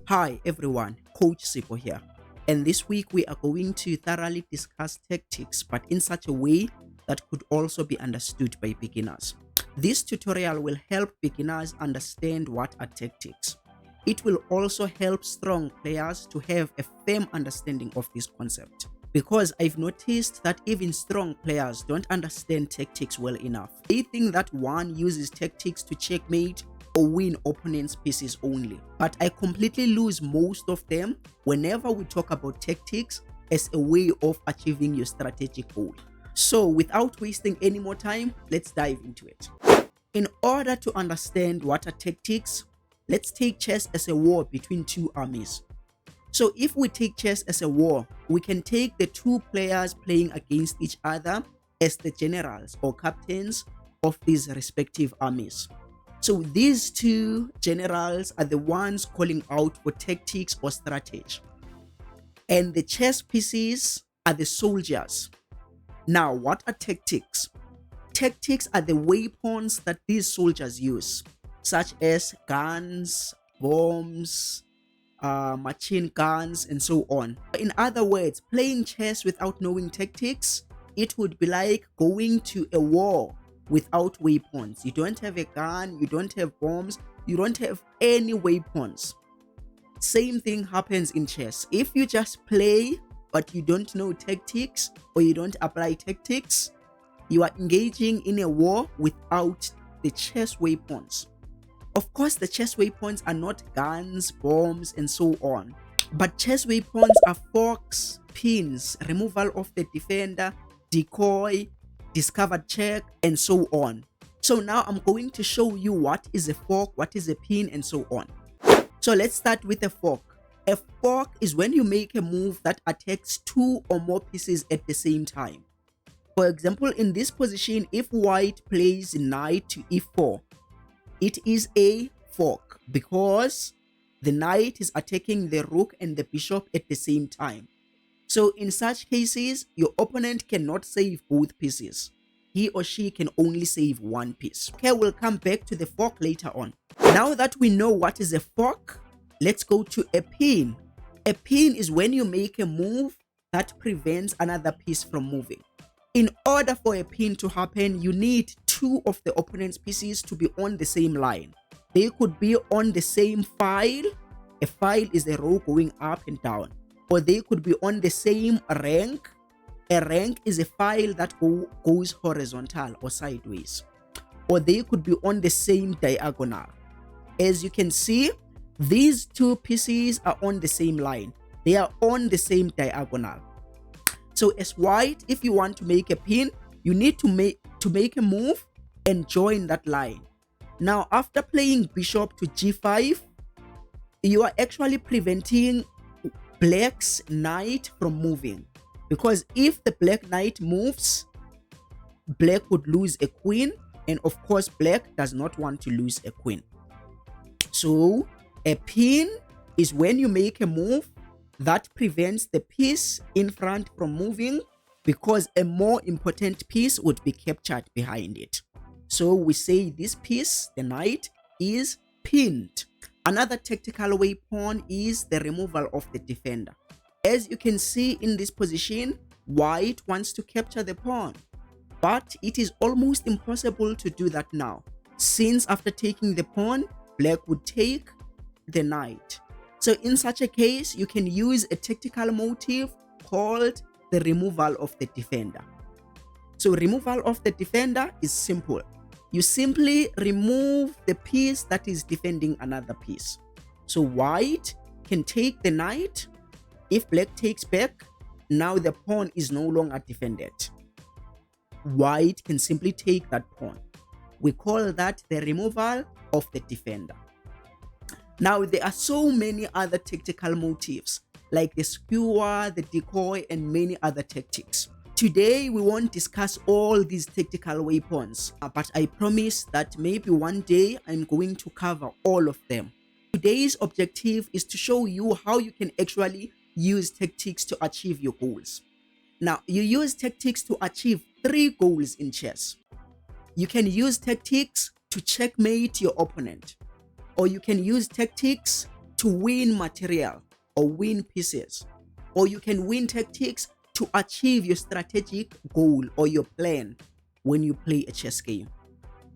Hi everyone, Coach Sipho here, and this week we are going to thoroughly discuss tactics, but in such a way that could also be understood by beginners. This tutorial will help beginners understand what are tactics. It will also help strong players to have a firm understanding of this concept, because I've noticed that even strong players don't understand tactics well enough. They think that one uses tactics to checkmate or win opponents' pieces only. But I completely lose most of them whenever we talk about tactics as a way of achieving your strategic goal. So without wasting any more time, let's dive into it. In order to understand what are tactics, let's take chess as a war between two armies. So if we take chess as a war, we can take the two players playing against each other as the generals or captains of these respective armies. So these two generals are the ones calling out for tactics or strategy. And the chess pieces are the soldiers. Now, what are tactics? Tactics are the weapons that these soldiers use, such as guns, bombs, machine guns, and so on. In other words, playing chess without knowing tactics, it would be like going to a war without weapons. You don't have a gun, you don't have bombs, you don't have any weapons. Same thing happens in chess. If you just play but you don't know tactics or you don't apply tactics, you are engaging in a war without the chess weapons. Of course, the chess weapons are not guns, bombs, and so on. But chess weapons are forks, pins, removal of the defender, decoy, discovered check, and so on. So now I'm going to show you what is a fork, what is a pin, and so on. So let's start with a fork. A fork is when you make a move that attacks two or more pieces at the same time. For example, in this position, if white plays knight to e4, it is a fork because the knight is attacking the rook and the bishop at the same time. So in such cases, your opponent cannot save both pieces. He or she can only save one piece. Okay, we'll come back to the fork later on. Now that we know what is a fork, let's go to a pin. A pin is when you make a move that prevents another piece from moving. In order for a pin to happen, you need two of the opponent's pieces to be on the same line. They could be on the same file. A file is a row going up and down. Or they could be on the same rank. A rank is a file that goes horizontal or sideways. Or they could be on the same diagonal. As you can see, these two pieces are on the same line. They are on the same diagonal. So as white, if you want to make a pin, you need to make a move and join that line. Now, after playing bishop to g5, you are actually preventing black's knight from moving, because if the black knight moves, black would lose a queen, and of course black does not want to lose a queen. So a pin is when you make a move that prevents the piece in front from moving, because a more important piece would be captured behind it. So we say this piece, the knight, is pinned. Another tactical weapon is the removal of the defender. As you can see in this position, white wants to capture the pawn, but it is almost impossible to do that now, since after taking the pawn, black would take the knight. So in such a case, you can use a tactical motif called the removal of the defender. So removal of the defender is simple. You simply remove the piece that is defending another piece. So white can take the knight. If black takes back, now the pawn is no longer defended. White can simply take that pawn. We call that the removal of the defender. Now, there are so many other tactical motifs like the skewer, the decoy, and many other tactics. Today, we won't discuss all these tactical weapons, but I promise that maybe one day I'm going to cover all of them. Today's objective is to show you how you can actually use tactics to achieve your goals. Now, you use tactics to achieve 3 goals in chess. You can use tactics to checkmate your opponent, or you can use tactics to to win material or win pieces, or you can win tactics to achieve your strategic goal or your plan when you play a chess game.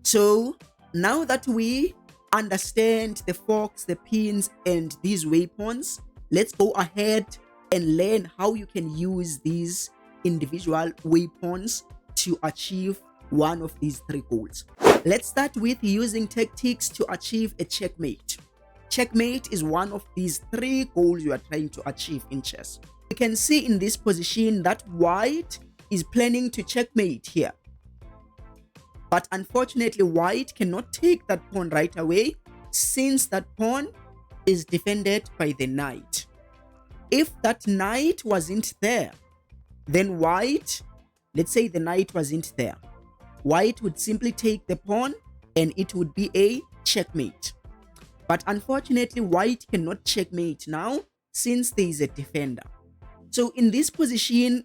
So now that we understand the forks, the pins, and these waypoints, let's go ahead and learn how you can use these individual waypoints to achieve one of these three goals. Let's start with using tactics to achieve a checkmate. Checkmate is one of these three goals you are trying to achieve in chess. You can see in this position that white is planning to checkmate here. But unfortunately, white cannot take that pawn right away since that pawn is defended by the knight. If that knight wasn't there, then white, let's say the knight wasn't there, white would simply take the pawn and it would be a checkmate. But unfortunately, white cannot checkmate now since there is a defender. So in this position,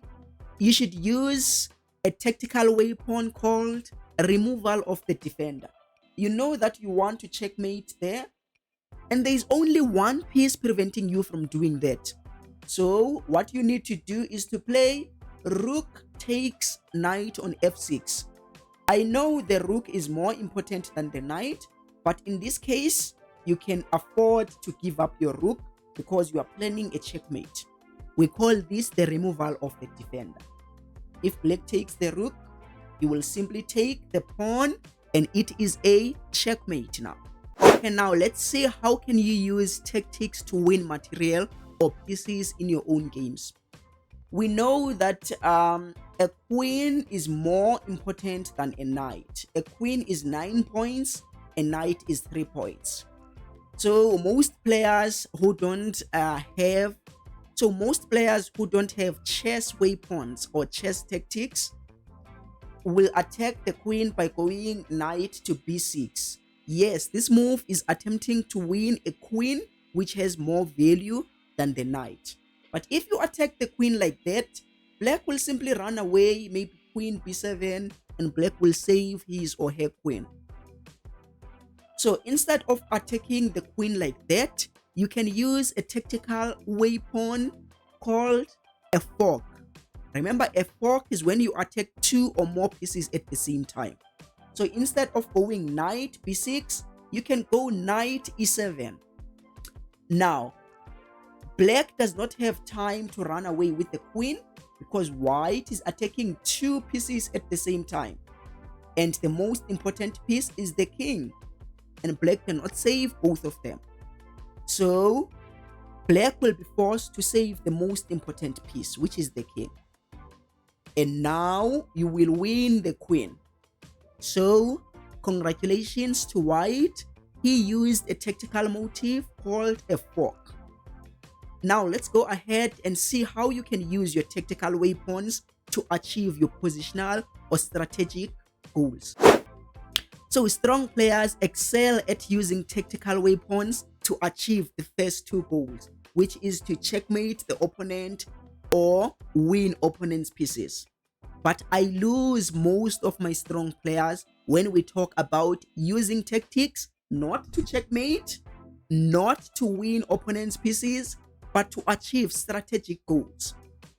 you should use a tactical weapon called removal of the defender. You know that you want to checkmate there, and there is only one piece preventing you from doing that. So what you need to do is to play rook takes knight on f6. I know the rook is more important than the knight, but in this case, you can afford to give up your rook because you are planning a checkmate. We call this the removal of the defender. If black takes the rook, you will simply take the pawn and it is a checkmate now. Okay, now let's see how can you use tactics to win material or pieces in your own games. We know that a queen is more important than a knight. A queen is 9 points, a knight is 3 points. So most players who don't have chess weapons or chess tactics will attack the queen by going knight to b6. Yes, this move is attempting to win a queen which has more value than the knight. But if you attack the queen like that, black will simply run away, maybe queen b7, and black will save his or her queen. So instead of attacking the queen like that, you can use a tactical weapon called a fork. Remember, a fork is when you attack 2 or more pieces at the same time. So instead of going knight b6, you can go knight e7. Now, black does not have time to run away with the queen because white is attacking 2 pieces at the same time. And the most important piece is the king. And black cannot save both of them. So black will be forced to save the most important piece, which is the king. And now you will win the queen. So congratulations to white. He used a tactical motif called a fork. Now let's go ahead and see how you can use your tactical weapons to achieve your positional or strategic goals. So strong players excel at using tactical weapons to achieve the first 2 goals, which is to checkmate the opponent or win opponent's pieces. But I lose most of my strong players when we talk about using tactics not to checkmate, not to win opponent's pieces, but to achieve strategic goals.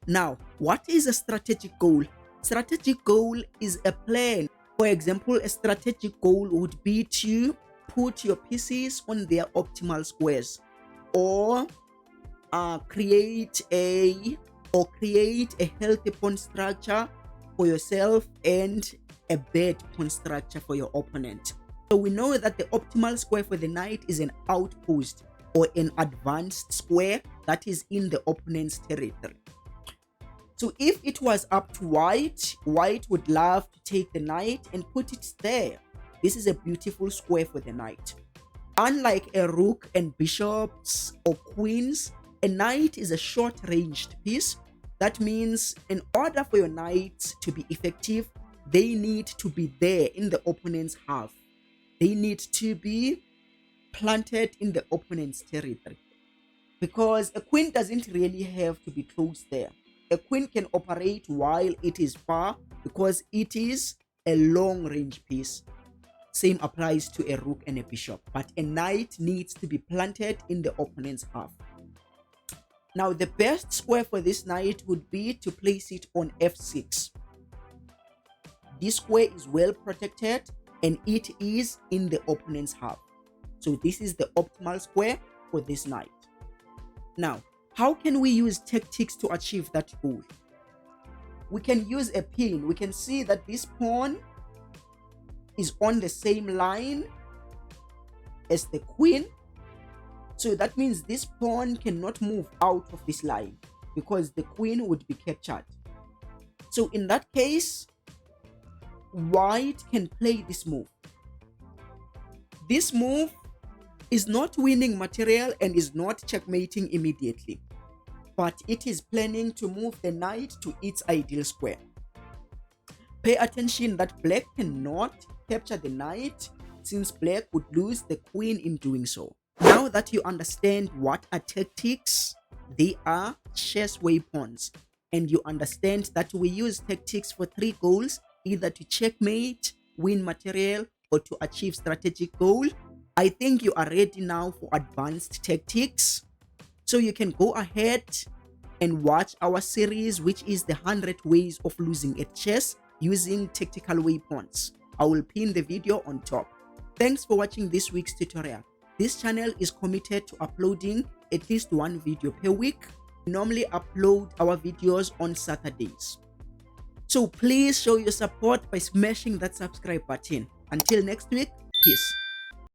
Now, what is a strategic goal? Strategic goal is a plan. For example, a strategic goal would be to put your pieces on their optimal squares, or create a healthy pawn structure for yourself and a bad pawn structure for your opponent. So we know that the optimal square for the knight is an outpost or an advanced square that is in the opponent's territory. So if it was up to white, white would love to take the knight and put it there. This is a beautiful square for the knight. Unlike a rook and bishops or queens, a knight is a short-ranged piece. That means in order for your knights to be effective, they need to be there in the opponent's half. They need to be planted in the opponent's territory. Because a queen doesn't really have to be close there. A queen can operate while it is far because it is a long-range piece. Same applies to a rook and a bishop, but a knight needs to be planted in the opponent's half. Now, the best square for this knight would be to place it on f6. This square is well protected and it is in the opponent's half. So this is the optimal square for this knight. Now, how can we use tactics to achieve that goal? We can use a pin. We can see that this pawn is on the same line as the queen. So that means this pawn cannot move out of this line because the queen would be captured. So in that case, white can play this move. This move is not winning material and is not checkmating immediately, but it is planning to move the knight to its ideal square. Pay attention that black cannot capture the knight since black would lose the queen in doing so. Now that you understand what are tactics, they are chess weapons, and you understand that we use tactics for 3 goals, either to checkmate, win material, or to achieve strategic goal. I think you are ready now for advanced tactics. So you can go ahead and watch our series, which is the 100 ways of losing at chess using tactical weapons. I will pin the video on top. Thanks for watching this week's tutorial. This channel is committed to uploading at least 1 video per week. We normally upload our videos on Saturdays. So please show your support by smashing that subscribe button. Until next week, peace.